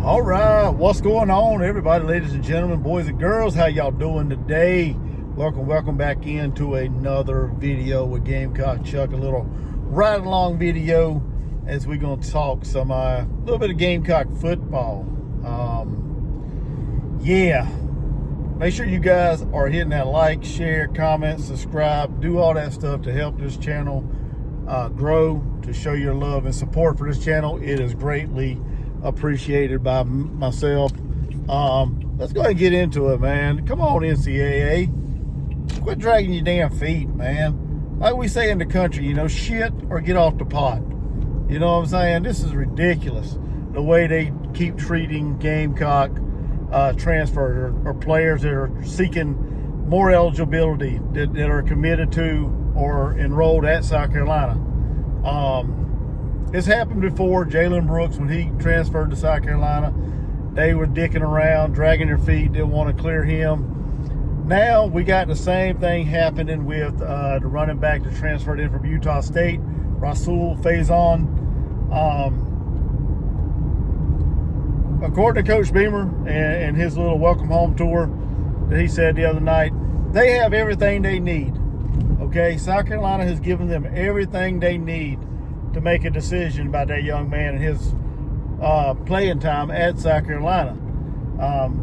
All right, what's going on, everybody, ladies and gentlemen, boys and girls? How y'all doing today? Welcome back into another video with Gamecock Chuck. A little ride along video as we're gonna talk some little bit of Gamecock football. Yeah, make sure you guys are hitting that like, share, comment, subscribe, do all that stuff to help this channel grow, to show your love and support for this channel. It is greatly appreciated by myself. Let's go ahead and get into it, man. Come on, NCAA. Quit dragging your damn feet, man. Like we say in the country, you know, shit or get off the pot. You know what I'm saying? This is ridiculous, the way they keep treating Gamecock transfers or players that are seeking more eligibility that are committed to or enrolled at South Carolina. It's happened before. Jalen Brooks, when he transferred to South Carolina, they were dicking around, dragging their feet, didn't want to clear him. Now we got the same thing happening with the running back that transferred in from Utah State, Rasul Faison. According to Coach Beamer and his little welcome home tour that he said the other night, they have everything they need. Okay, South Carolina has given them everything they need to make a decision about that young man and his playing time at South Carolina.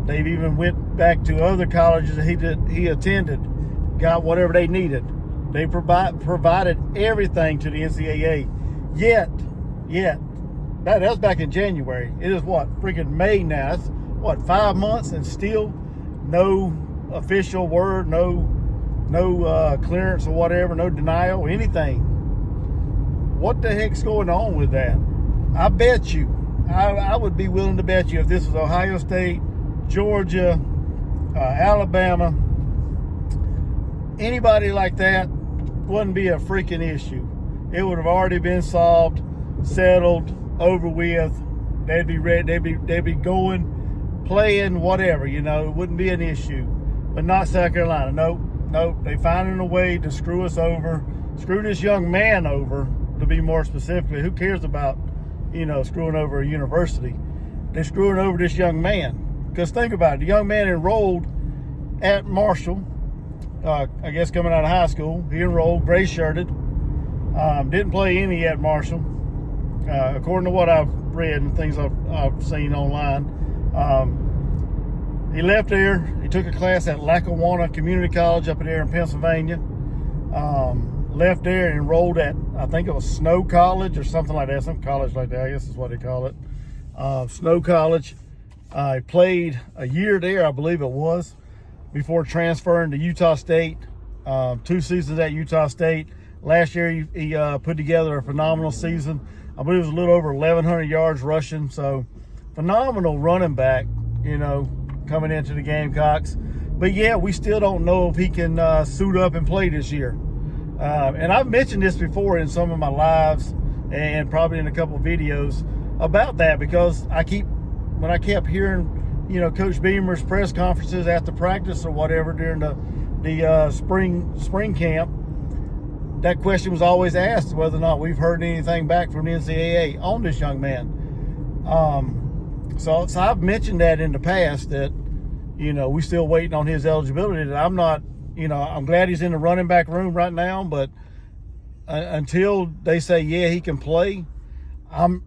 They've even went back to other colleges that he attended, got whatever they needed. They provided everything to the NCAA. Yet, that was back in January. It is what, freaking May now. That's what, 5 months and still no official word, no clearance or whatever, no denial, anything. What the heck's going on with that? I bet you, I would be willing to bet you if this was Ohio State, Georgia, Alabama, anybody like that, wouldn't be a freaking issue. It would have already been solved, settled, over with. They'd be ready. They'd be going, playing, whatever. You know, it wouldn't be an issue. But not South Carolina. Nope. They finding a way to screw us over, screw this young man over. To be more specifically, who cares about, you know, screwing over a university? They're screwing over this young man. Because think about it, the young man enrolled at Marshall, I guess coming out of high school. He enrolled, gray shirted, didn't play any at Marshall, according to what I've read and things I've seen online. He left there. He took a class at Lackawanna Community College up there in Pennsylvania. Left there and enrolled at, I think it was Snow College or something like that, some college like that, I guess is what they call it. Snow College. He played a year there, I believe it was, before transferring to Utah State. 2 seasons at Utah State. Last year he put together a phenomenal season. I believe it was a little over 1,100 yards rushing. So phenomenal running back, you know, coming into the Gamecocks. But yeah, we still don't know if he can suit up and play this year. And I've mentioned this before in some of my lives and probably in a couple of videos about that, because when I kept hearing, you know, Coach Beamer's press conferences after practice or whatever during the spring camp, that question was always asked whether or not we've heard anything back from the NCAA on this young man. So I've mentioned that in the past, that, you know, we still waiting on his eligibility. That I'm not, you know, I'm glad he's in the running back room right now, but until they say, yeah, he can play, I'm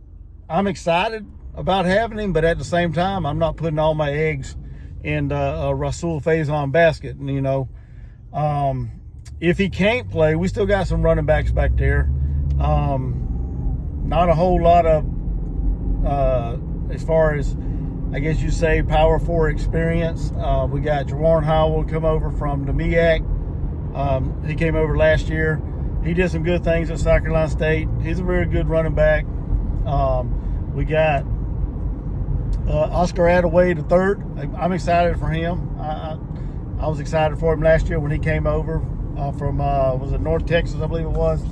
excited about having him, but at the same time, I'm not putting all my eggs in a Rasul Faison basket. And, you know, if he can't play, we still got some running backs back there. Not a whole lot of, as far as, I guess you say, Power 4 experience. We got Jawan Howell come over from the MEAC. He came over last year. He did some good things at South Carolina State. He's a very good running back. We got Oscar Attaway III. I'm excited for him. I was excited for him last year when he came over from, was it North Texas, I believe it was.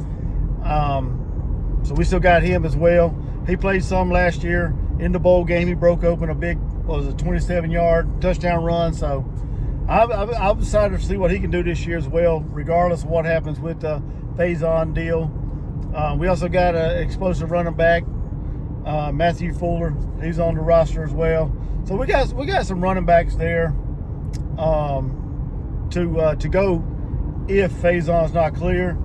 So we still got him as well. He played some last year. In the bowl game, he broke open a big, 27-yard touchdown run. So I'm excited to see what he can do this year as well, regardless of what happens with the Faison deal. We also got an explosive running back Matthew Fuller, he's on the roster as well. So we got some running backs there to go if Faison's not clear.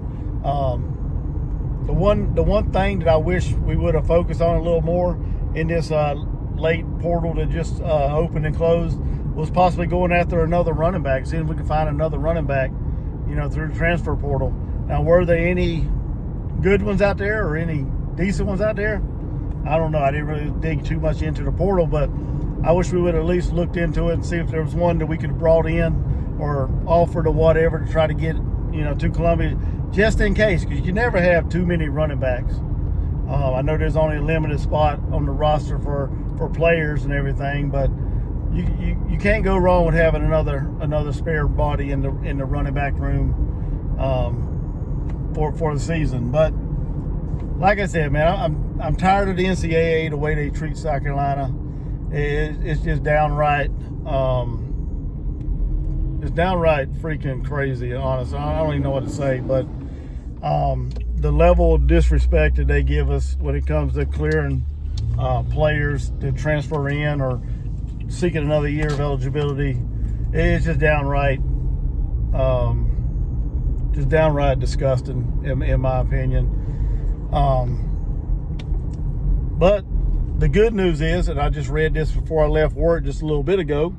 The one thing that I wish we would have focused on a little more in this late portal that just opened and closed was possibly going after another running back, seeing if we could find another running back, through the transfer portal. Now, were there any good ones out there or any decent ones out there? I don't know. I didn't really dig too much into the portal, but I wish we would at least looked into it and see if there was one that we could have brought in or offered or whatever to try to get, to Columbia, just in case, because you never have too many running backs. I know there's only a limited spot on the roster for players and everything, but you can't go wrong with having another spare body in the running back room for the season. But like I said, man, I'm tired of the NCAA, the way they treat South Carolina. It's just downright freaking crazy, honestly. I don't even know what to say, but the level of disrespect that they give us when it comes to clearing players to transfer in or seeking another year of eligibility, it's just downright disgusting in my opinion. But the good news is, and I just read this before I left work just a little bit ago,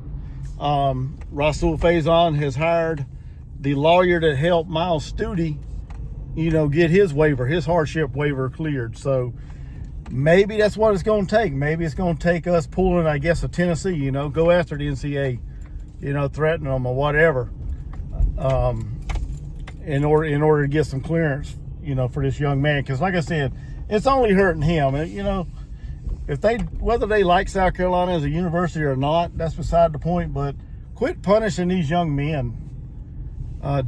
Rasul Faison has hired the lawyer that helped Miles Studi, get his hardship waiver cleared. So maybe that's what it's going to take. Maybe it's going to take us pulling, I guess, a Tennessee, go after the NCAA, threatening them or whatever, in order to get some clearance, for this young man. Because like I said, it's only hurting him. Whether they like South Carolina as a university or not, that's beside the point. But quit punishing these young men.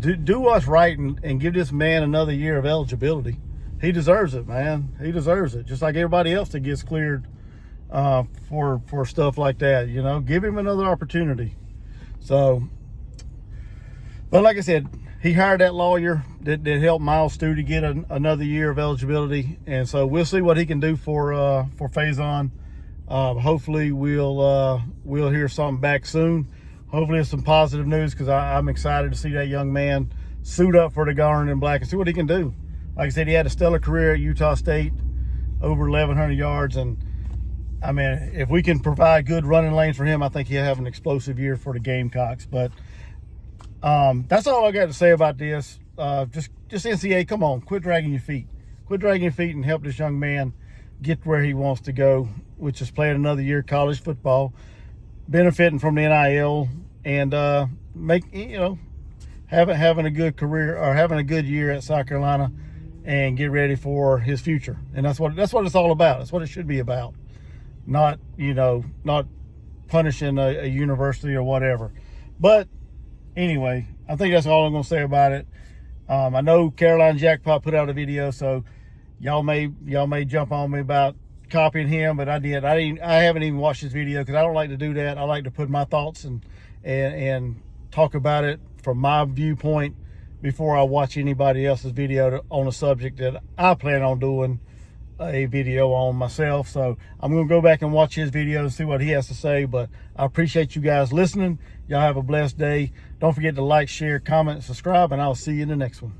Do what's right and give this man another year of eligibility. He deserves it, man. He deserves it. Just like everybody else that gets cleared for stuff like that. Give him another opportunity. So, but like I said, he hired that lawyer that helped Miles Studi get another year of eligibility, and so we'll see what he can do for Faison. Hopefully, we'll hear something back soon. Hopefully, it's some positive news, because I'm excited to see that young man suit up for the Garnet and Black and see what he can do. Like I said, he had a stellar career at Utah State, over 1,100 yards, and I mean, if we can provide good running lanes for him, I think he'll have an explosive year for the Gamecocks. But that's all I got to say about this. Just NCAA, come on, quit dragging your feet. Quit dragging your feet and help this young man get where he wants to go, which is playing another year of college football, benefiting from the NIL, and having a good career or having a good year at South Carolina, and get ready for his future. And that's what it's all about. That's what it should be about. Not punishing a university or whatever. But anyway, I think that's all I'm going to say about it. I know Caroline Jackpot put out a video, so y'all may jump on me about copying him, but I haven't even watched his video, because I don't like to do that. I like to put my thoughts and talk about it from my viewpoint before I watch anybody else's video on a subject that I plan on doing a video on myself. So I'm going to go back and watch his video and see what he has to say. But I appreciate you guys listening. Y'all have a blessed day. Don't forget to like, share, comment, subscribe, and I'll see you in the next one.